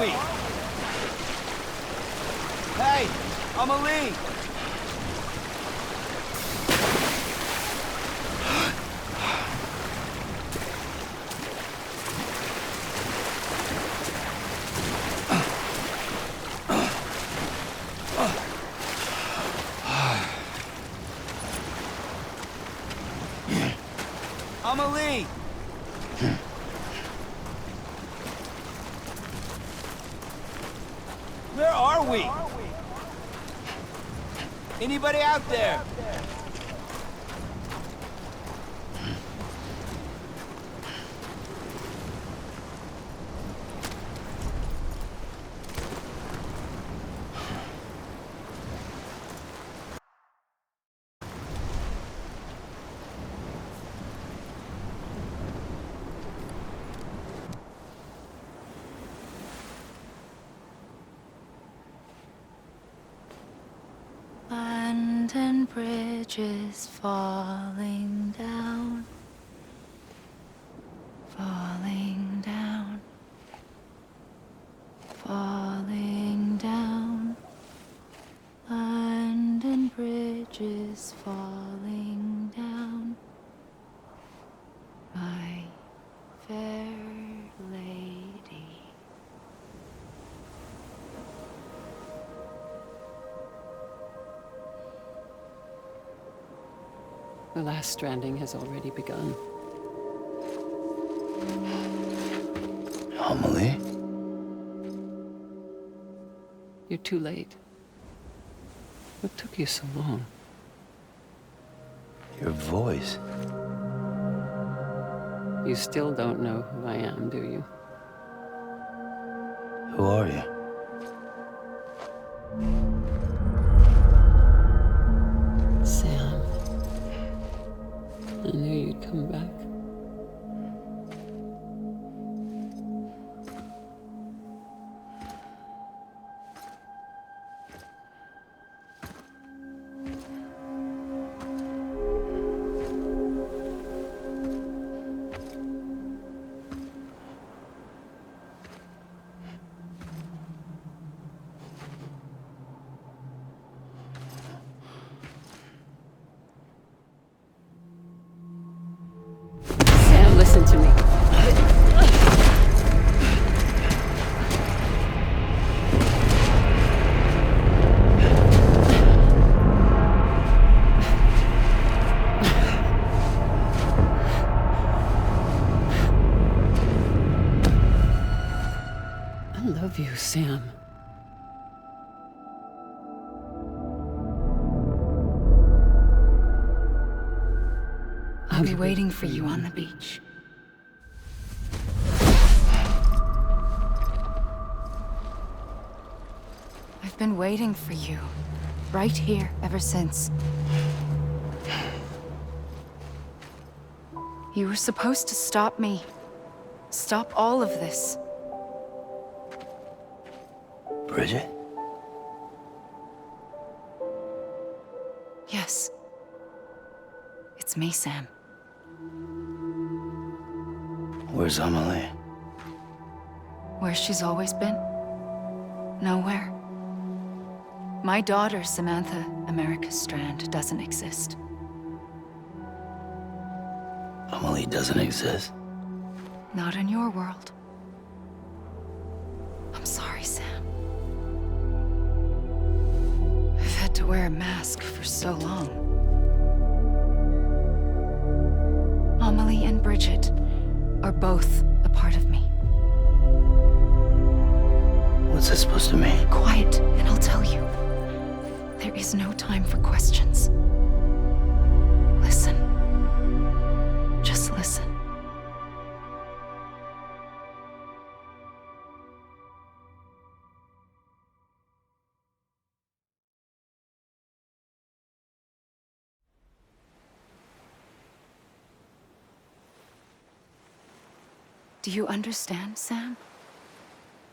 we? Hey, Amelie! Amelie! Where are we? Anybody out there? Land and bridges falling down, falling down, falling down. Land and bridges falling down, my fair lady. The last stranding has already begun. Amelie? You're too late. What took you so long? Your voice. You still don't know who I am, do you? Who are you? Sam. I knew you'd come back. Listen to me. I love you, Sam. I'll be waiting for you on the beach. I've been waiting for you, right here, ever since. You were supposed to stop me. Stop all of this. Bridget? Yes. It's me, Sam. Where's Amelie? Where she's always been. Nowhere. My daughter, Samantha America Strand, doesn't exist. Amelie doesn't exist? Not in your world. I'm sorry, Sam. I've had to wear a mask for so long. Amelie and Bridget are both a part of me. What's that supposed to mean? Quiet, and I'll tell you. There is no time for questions. Listen. Just listen. Do you understand, Sam?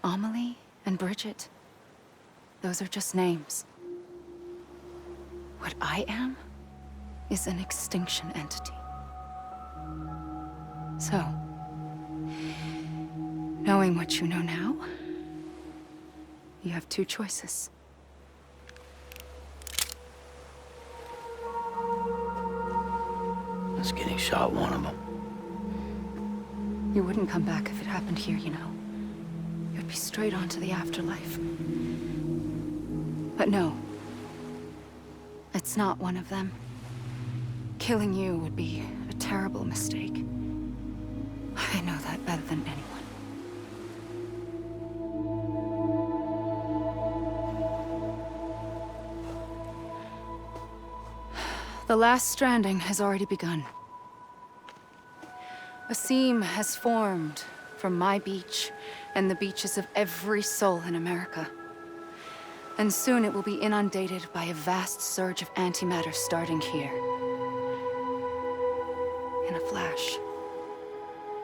Amelie and Bridget, those are just names. What I am is an extinction entity. So, knowing what you know now, You have two choices. Just getting shot one of them. You wouldn't come back if it happened here, you know. You'd be straight on to the afterlife. But no. It's not one of them. Killing you would be a terrible mistake. I know that better than anyone. The last stranding has already begun. A seam has formed from my beach and the beaches of every soul in America. And soon it will be inundated by a vast surge of antimatter starting here. In a flash,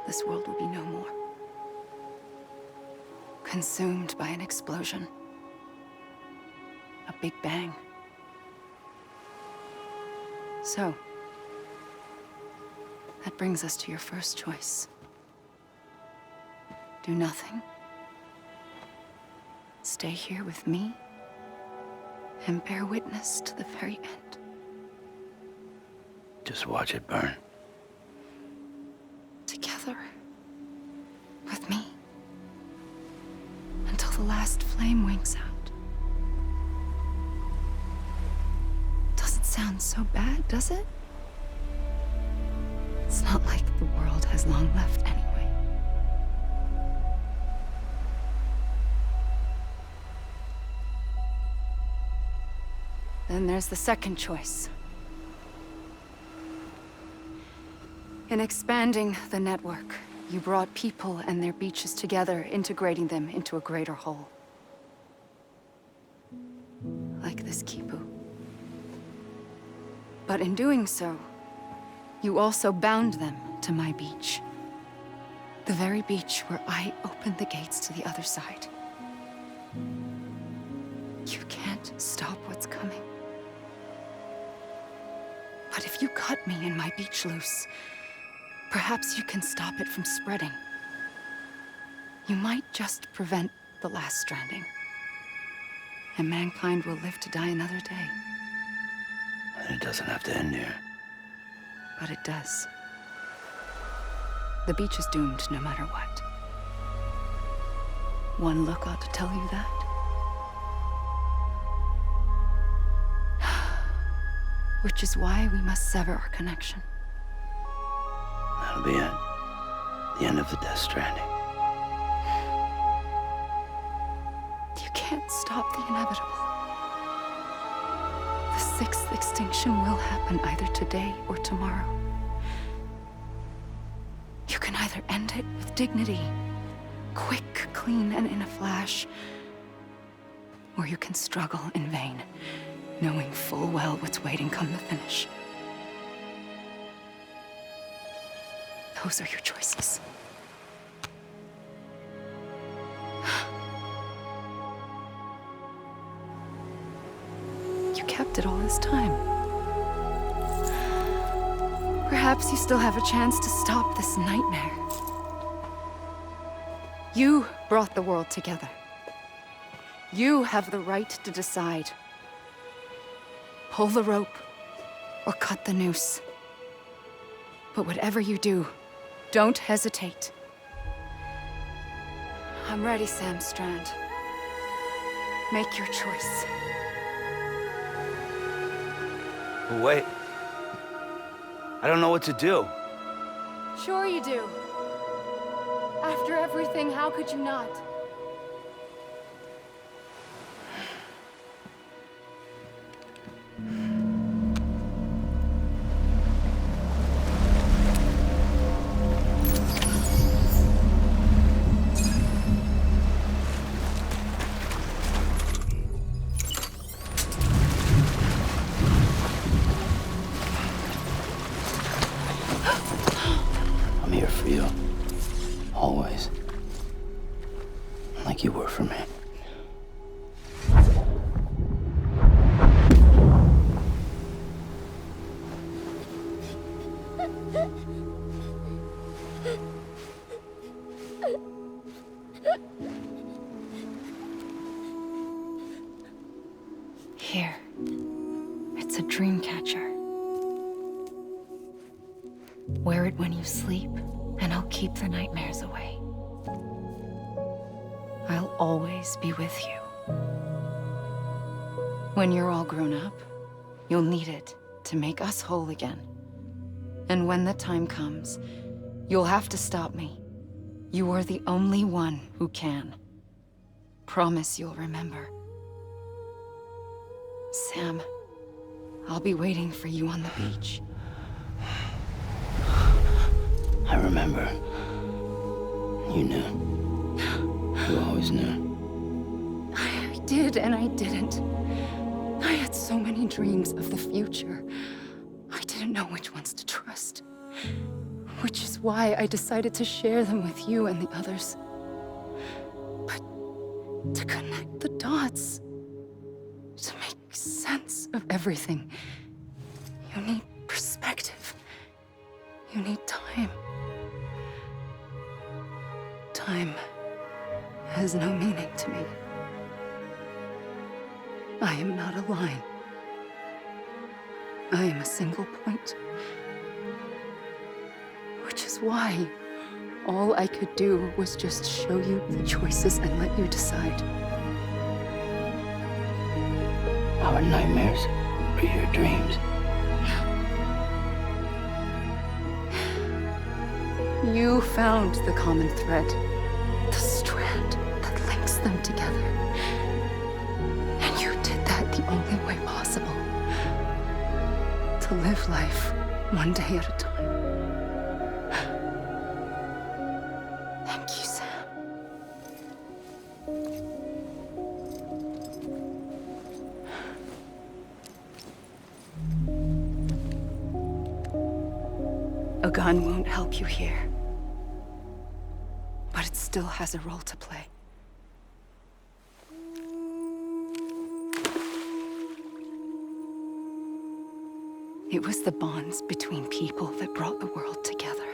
this world will be no more. Consumed by an explosion. A big bang. So, that brings us to your first choice. Do nothing. Stay here with me, and bear witness to the very end. Just watch it burn. Together. With me. Until the last flame winks out. Doesn't sound so bad, does it? It's not like the world has long left anyway. Then there's the second choice. In expanding the network, you brought people and their beaches together, integrating them into a greater whole. Like this Kipu. But in doing so, you also bound them to my beach. The very beach where I opened the gates to the other side. You can't stop what's coming. But if you cut me and my beach loose, perhaps you can stop it from spreading. You might just prevent the last stranding. And mankind will live to die another day. And it doesn't have to end here. But it does. The beach is doomed no matter what. One look ought to tell you that. Which is why we must sever our connection. That'll be it. The end of the Death Stranding. You can't stop the inevitable. The sixth extinction will happen either today or tomorrow. You can either end it with dignity, quick, clean, and in a flash, or you can struggle in vain, knowing full well what's waiting come the finish. Those are your choices. You kept it all this time. Perhaps you still have a chance to stop this nightmare. You brought the world together. You have the right to decide. Pull the rope, or cut the noose. But whatever you do, don't hesitate. I'm ready, Sam Strand. Make your choice. Wait. I don't know what to do. Sure you do. After everything, how could you not? I'm here for you. Always. Like you were for me. Wear it when you sleep, and I'll keep the nightmares away. I'll always be with you. When you're all grown up, you'll need it to make us whole again. And when the time comes, you'll have to stop me. You are the only one who can. Promise you'll remember. Sam, I'll be waiting for you on the beach. I remember. You knew. You always knew. I did and I didn't. I had so many dreams of the future. I didn't know which ones to trust. Which is why I decided to share them with you and the others. But to connect the dots, to make sense of everything, you need perspective. You need time. Time has no meaning to me. I am not a line. I am a single point. Which is why all I could do was just show you the choices and let you decide. Our nightmares are your dreams. You found the common thread, the strand that links them together. And you did that the only way possible. To live life one day at a time. Thank you, Sam. A gun won't help you here. But it still has a role to play. It was the bonds between people that brought the world together.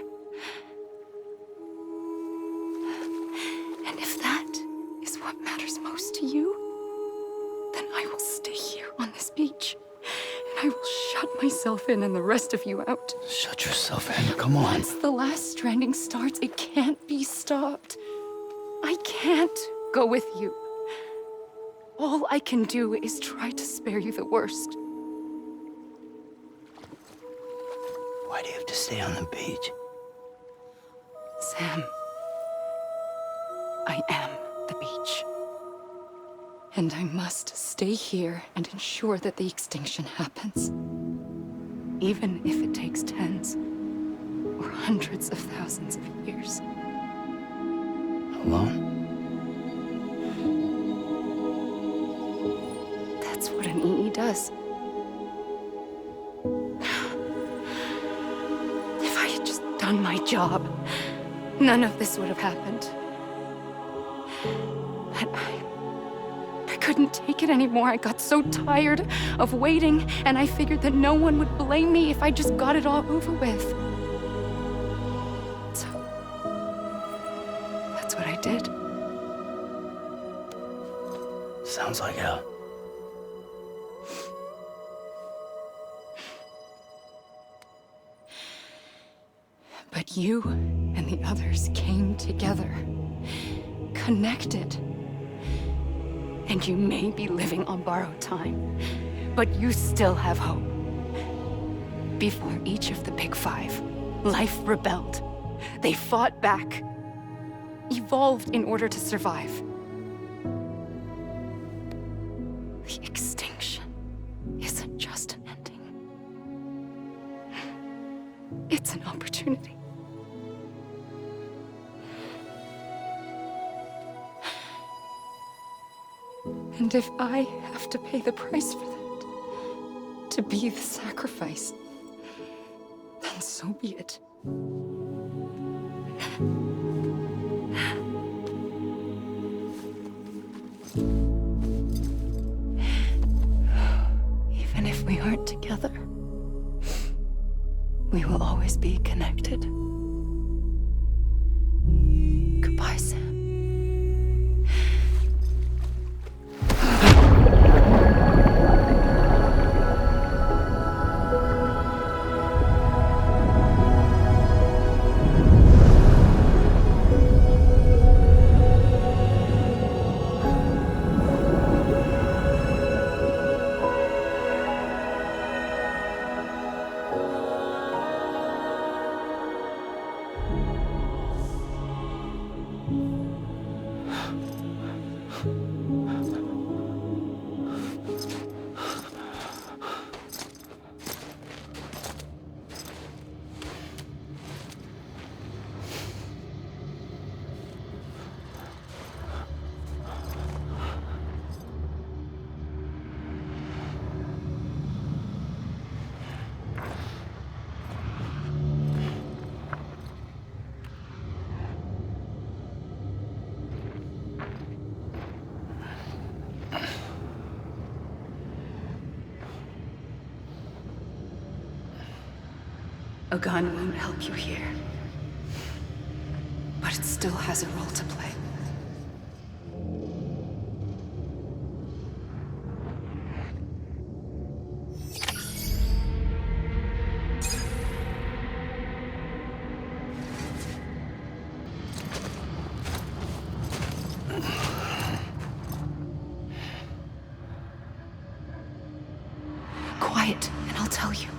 And if that is what matters most to you, then I will stay here on this beach. And I will shut myself in and the rest of you out. Shut yourself in, come on. Once the last stranding starts, it can't be stopped. I can't go with you. All I can do is try to spare you the worst. Why do you have to stay on the beach? Sam, I am the beach. And I must stay here and ensure that the extinction happens. Even if it takes tens or hundreds of thousands of years. Alone? That's what an EE does. If I had just done my job, none of this would have happened. But I couldn't take it anymore. I got so tired of waiting, and I figured that no one would blame me if I just got it all over with. So, that's what I did. Sounds like hell. But you and the others came together, connected. And you may be living on borrowed time, but you still have hope. Before each of the Big Five, life rebelled. They fought back, evolved in order to survive. The extinction isn't just an ending. It's an opportunity. And if I have to pay the price for that, to be the sacrifice, then so be it. Even if we aren't together, we will always be connected. Goodbye, Sam. A gun won't help you here. But it still has a role to play. Quiet, and I'll tell you.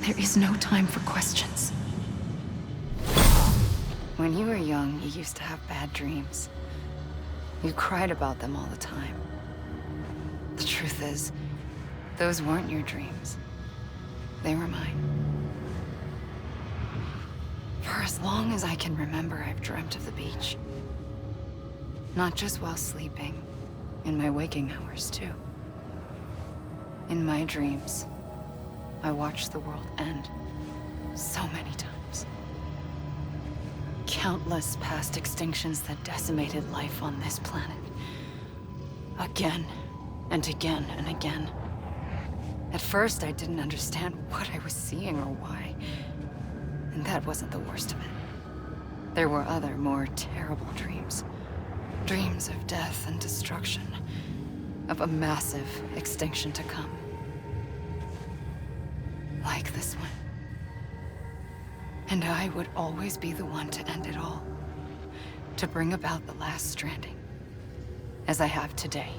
There is no time for questions. When you were young, you used to have bad dreams. You cried about them all the time. The truth is, those weren't your dreams. They were mine. For as long as I can remember, I've dreamt of the beach. Not just while sleeping, in my waking hours too. In my dreams, I watched the world end so many times. Countless past extinctions that decimated life on this planet. Again, and again, and again. At first, I didn't understand what I was seeing or why. And that wasn't the worst of it. There were other, more terrible dreams. Dreams of death and destruction. Of a massive extinction to come. Like this one. And I would always be the one to end it all. To bring about the last stranding. As I have today.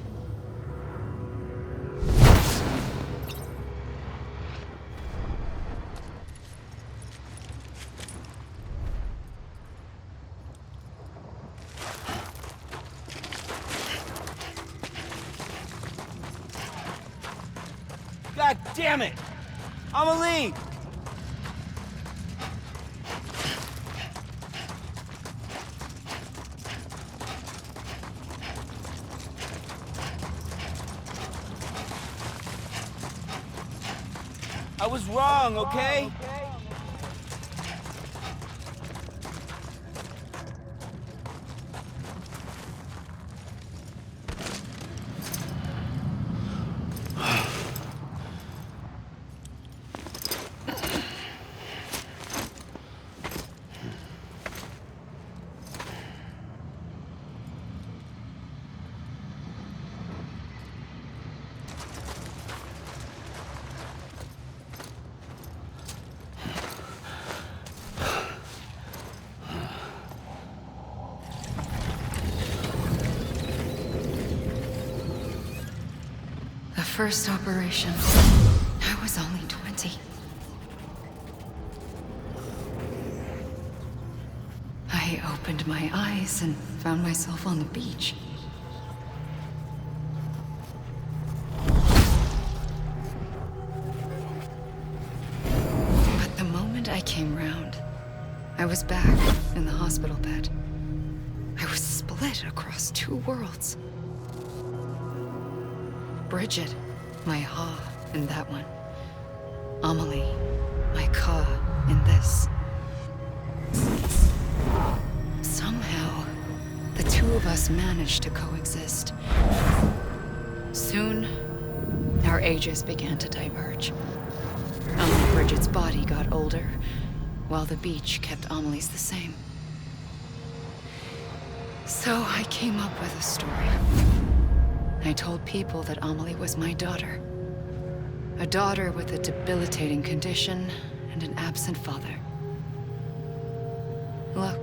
God damn it! Amelie! I was wrong, okay? First operation, I was only 20. I opened my eyes and found myself on the beach. But the moment I came round, I was back in the hospital bed. I was split across two worlds. Bridget, my Ha in that one. Amelie, my Ka in this. Somehow, the two of us managed to coexist. Soon, our ages began to diverge. Only Bridget's body got older, while the beach kept Amelie's the same. So I came up with a story. I told people that Amelie was my daughter. A daughter with a debilitating condition and an absent father. Look.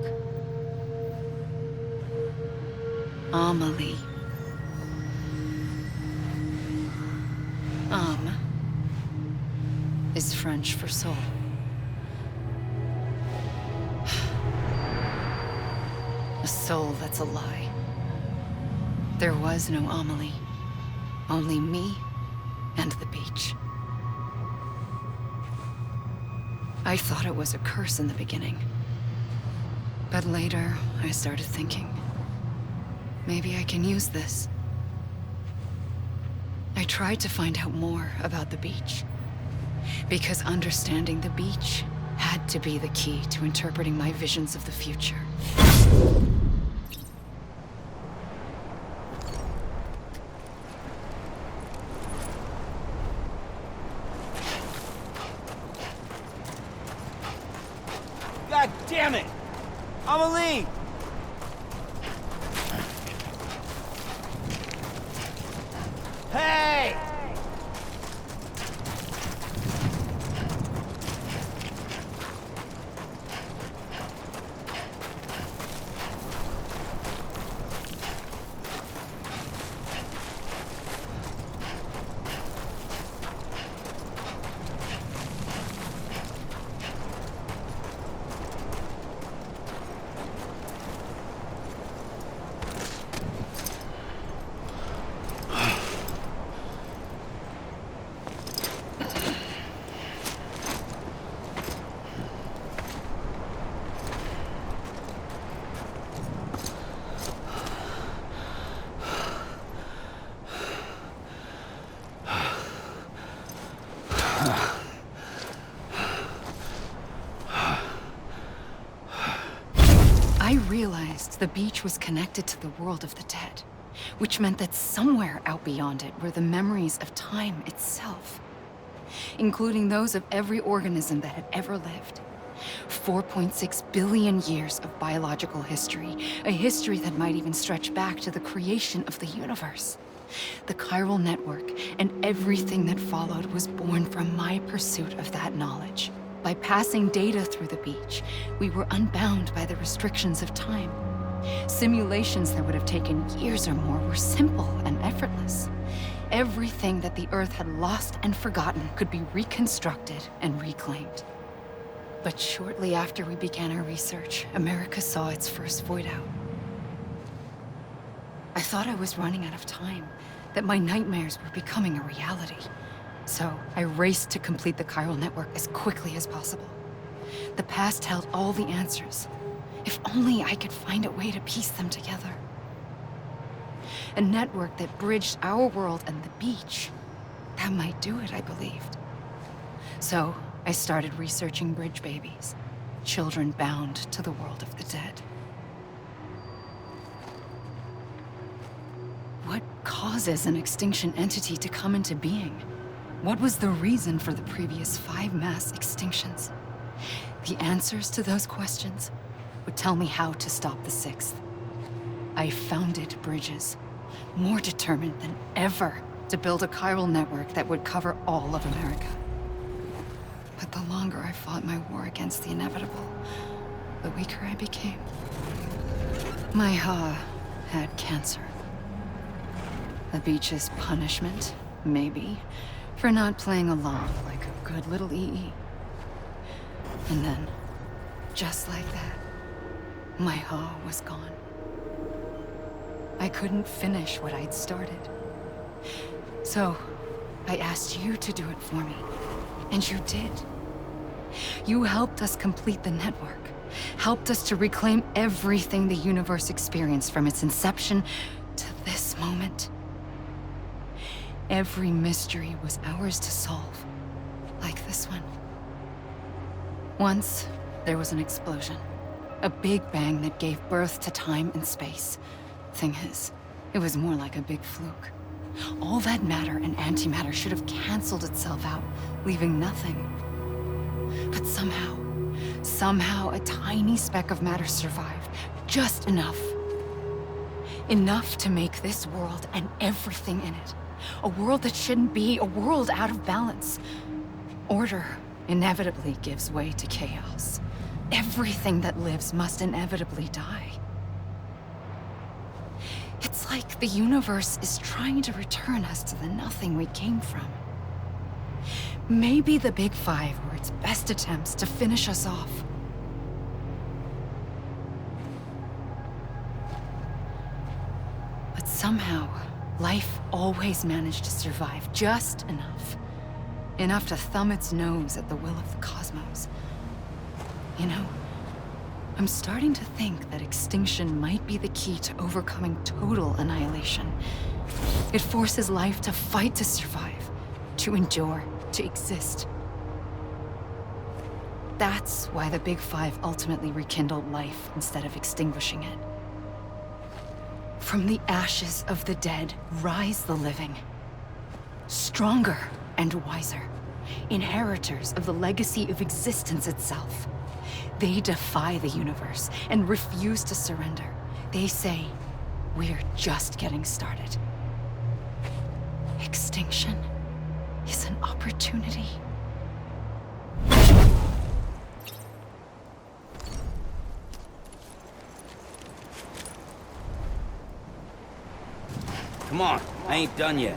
Amelie. Âme is French for soul. A soul that's a lie. There was no Amelie. Only me and the beach. I thought it was a curse in the beginning. But later, I started thinking, maybe I can use this. I tried to find out more about the beach. Because understanding the beach had to be the key to interpreting my visions of the future. God damn it! Amelie! Hey! I realized the beach was connected to the world of the dead, which meant that somewhere out beyond it were the memories of time itself, including those of every organism that had ever lived. 4.6 billion years of biological history, a history that might even stretch back to the creation of the universe. The chiral network and everything that followed was born from my pursuit of that knowledge. By passing data through the beach, we were unbound by the restrictions of time. Simulations that would have taken years or more were simple and effortless. Everything that the Earth had lost and forgotten could be reconstructed and reclaimed. But shortly after we began our research, America saw its first voidout. I thought I was running out of time, that my nightmares were becoming a reality. So I raced to complete the chiral network as quickly as possible. The past held all the answers. If only I could find a way to piece them together. A network that bridged our world and the beach. That might do it, I believed. So I started researching bridge babies, children bound to the world of the dead. What causes an extinction entity to come into being? What was the reason for the previous 5 mass extinctions? The answers to those questions would tell me how to stop the 6th. I founded bridges, more determined than ever to build a chiral network that would cover all of America. But the longer I fought my war against the inevitable, the weaker I became. My had cancer. The beach's punishment, maybe, for not playing along like a good little EE. And then, just like that, my was gone. I couldn't finish what I'd started. So, I asked you to do it for me, and you did. You helped us complete the network, helped us to reclaim everything the universe experienced from its inception to this moment. Every mystery was ours to solve, like this one. Once, there was an explosion. A big bang that gave birth to time and space. Thing is, it was more like a big fluke. All that matter and antimatter should have canceled itself out, leaving nothing. But somehow a tiny speck of matter survived. Just enough. Enough to make this world and everything in it. A world that shouldn't be, a world out of balance. Order inevitably gives way to chaos. Everything that lives must inevitably die. It's like the universe is trying to return us to the nothing we came from. Maybe the Big Five were its best attempts to finish us off. But somehow, life always managed to survive just enough. Enough to thumb its nose at the will of the cosmos. You know, I'm starting to think that extinction might be the key to overcoming total annihilation. It forces life to fight to survive, to endure, to exist. That's why the Big Five ultimately rekindled life instead of extinguishing it. From the ashes of the dead, rise the living. Stronger and wiser. Inheritors of the legacy of existence itself. They defy the universe and refuse to surrender. They say, we're just getting started. Extinction is an opportunity. Come on, I ain't done yet.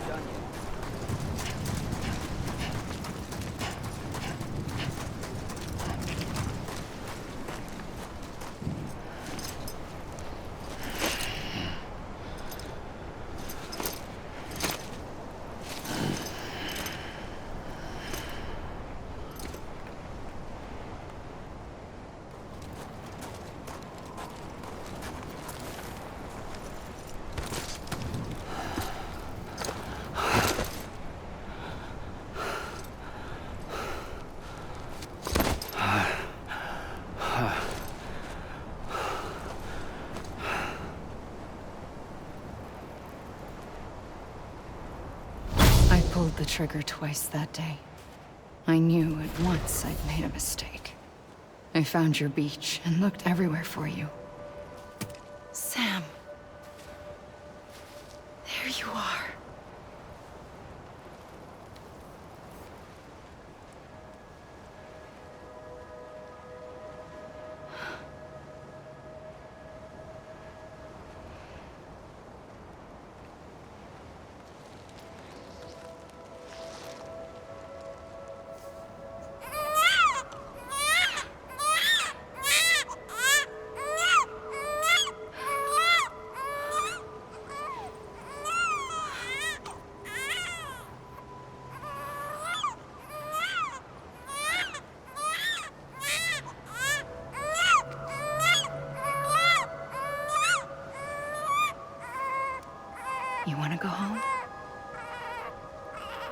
I pulled the trigger twice that day. I knew at once I'd made a mistake. I found your beach and looked everywhere for you. Sam. There you are. You want to go home?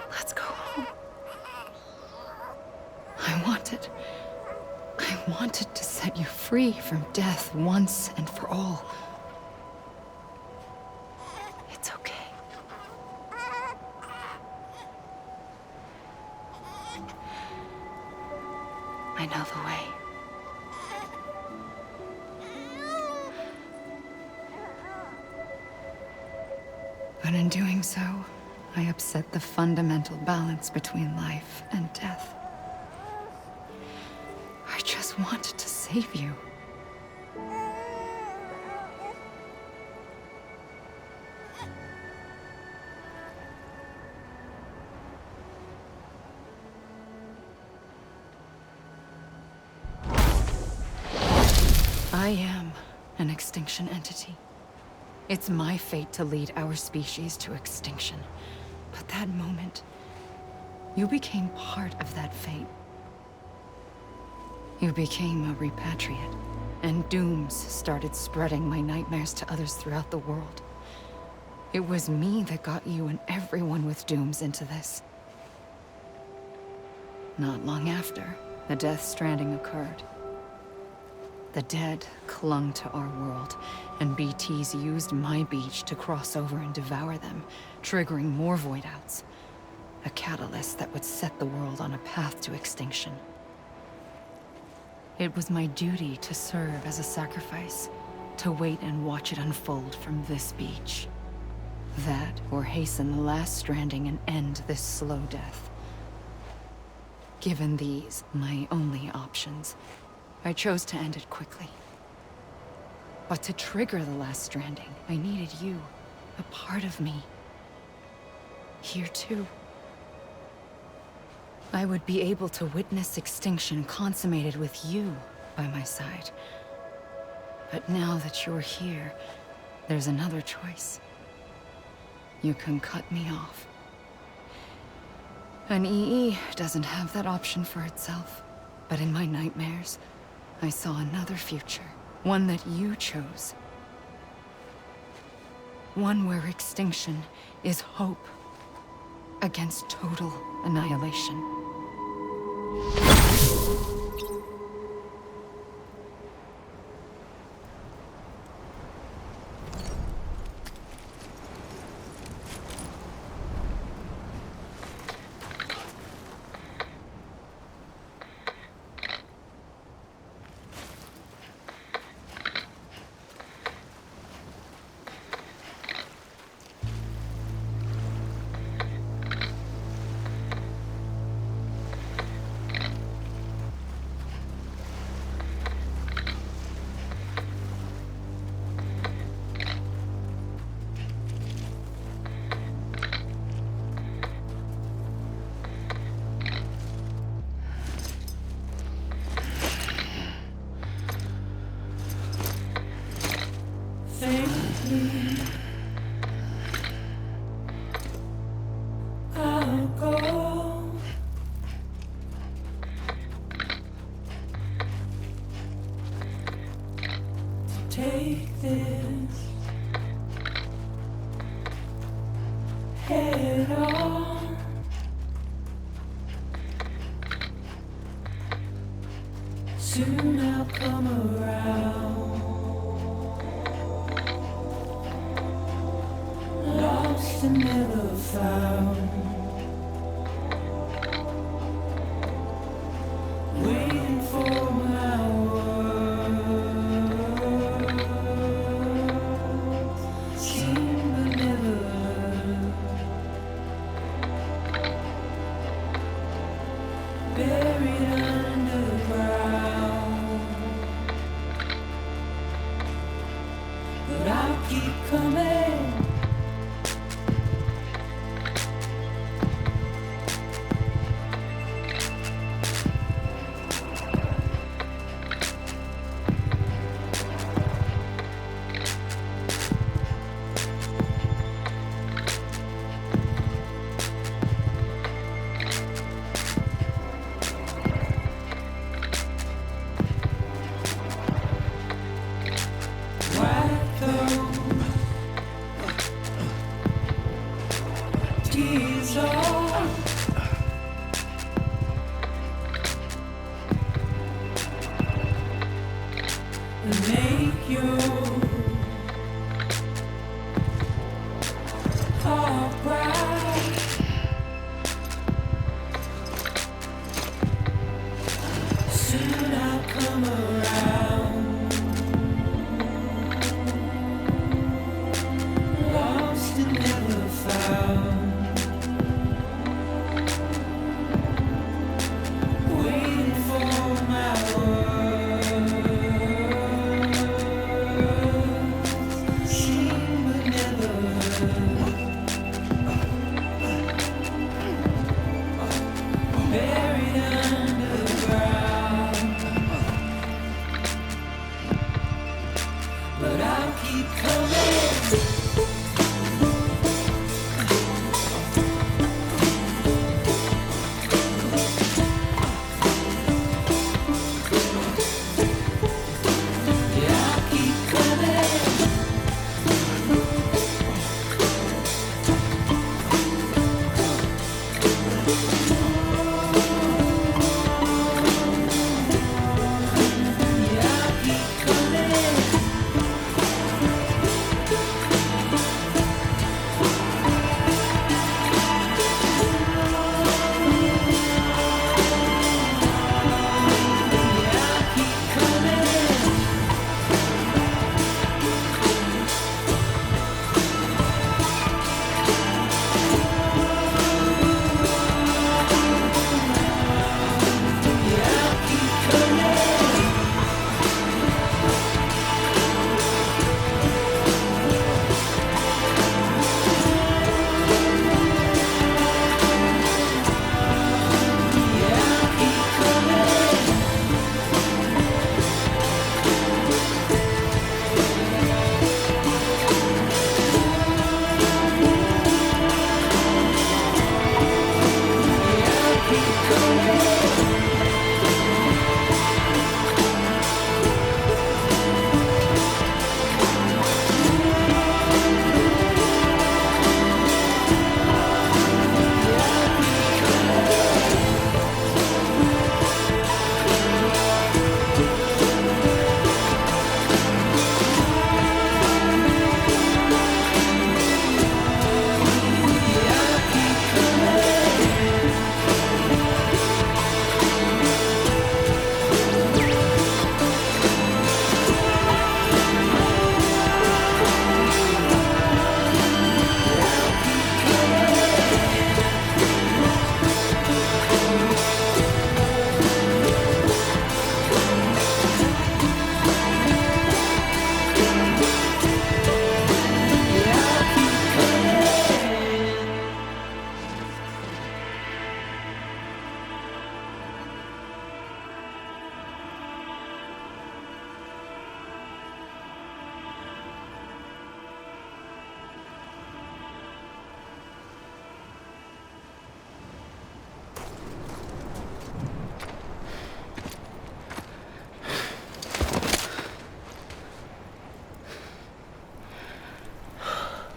Let's go home. I wanted to set you free from death once and for all. It's okay. I know the way. But in doing so, I upset the fundamental balance between life and death. I just wanted to save you. I am an extinction entity. It's my fate to lead our species to extinction. But that moment, you became part of that fate. You became a repatriate, and dooms started spreading my nightmares to others throughout the world. It was me that got you and everyone with dooms into this. Not long after, the Death Stranding occurred. The dead clung to our world, and BTs used my beach to cross over and devour them, triggering more voidouts. A catalyst that would set the world on a path to extinction. It was my duty to serve as a sacrifice, to wait and watch it unfold from this beach. That, or hasten the last stranding and end this slow death. Given these, my only options, I chose to end it quickly. But to trigger the last stranding, I needed you, a part of me. Here too. I would be able to witness extinction consummated with you by my side. But now that you're here, there's another choice. You can cut me off. An EE doesn't have that option for itself. But in my nightmares, I saw another future. One that you chose. One where extinction is hope against total annihilation. I'll go. Take this head on. Soon I'll come around. Lost and never found. Waiting for my words. Seen but never heard. Buried underground. But I'll keep coming. Wipe those tears off. And make your heart bright. Soon I'll come around. Lost and never found. Waiting for my words.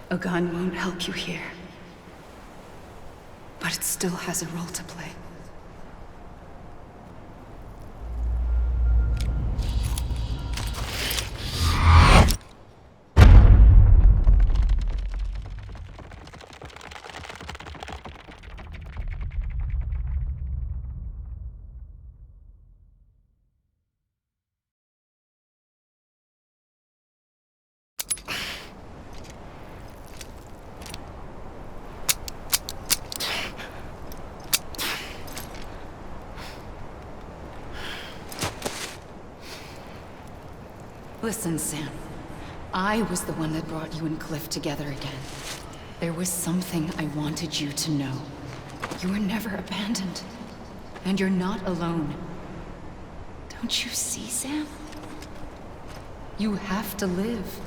A gun won't help you here. But it still has a role to play. Listen, Sam. I was the one that brought you and Cliff together again. There was something I wanted you to know. You were never abandoned. And you're not alone. Don't you see, Sam? You have to live.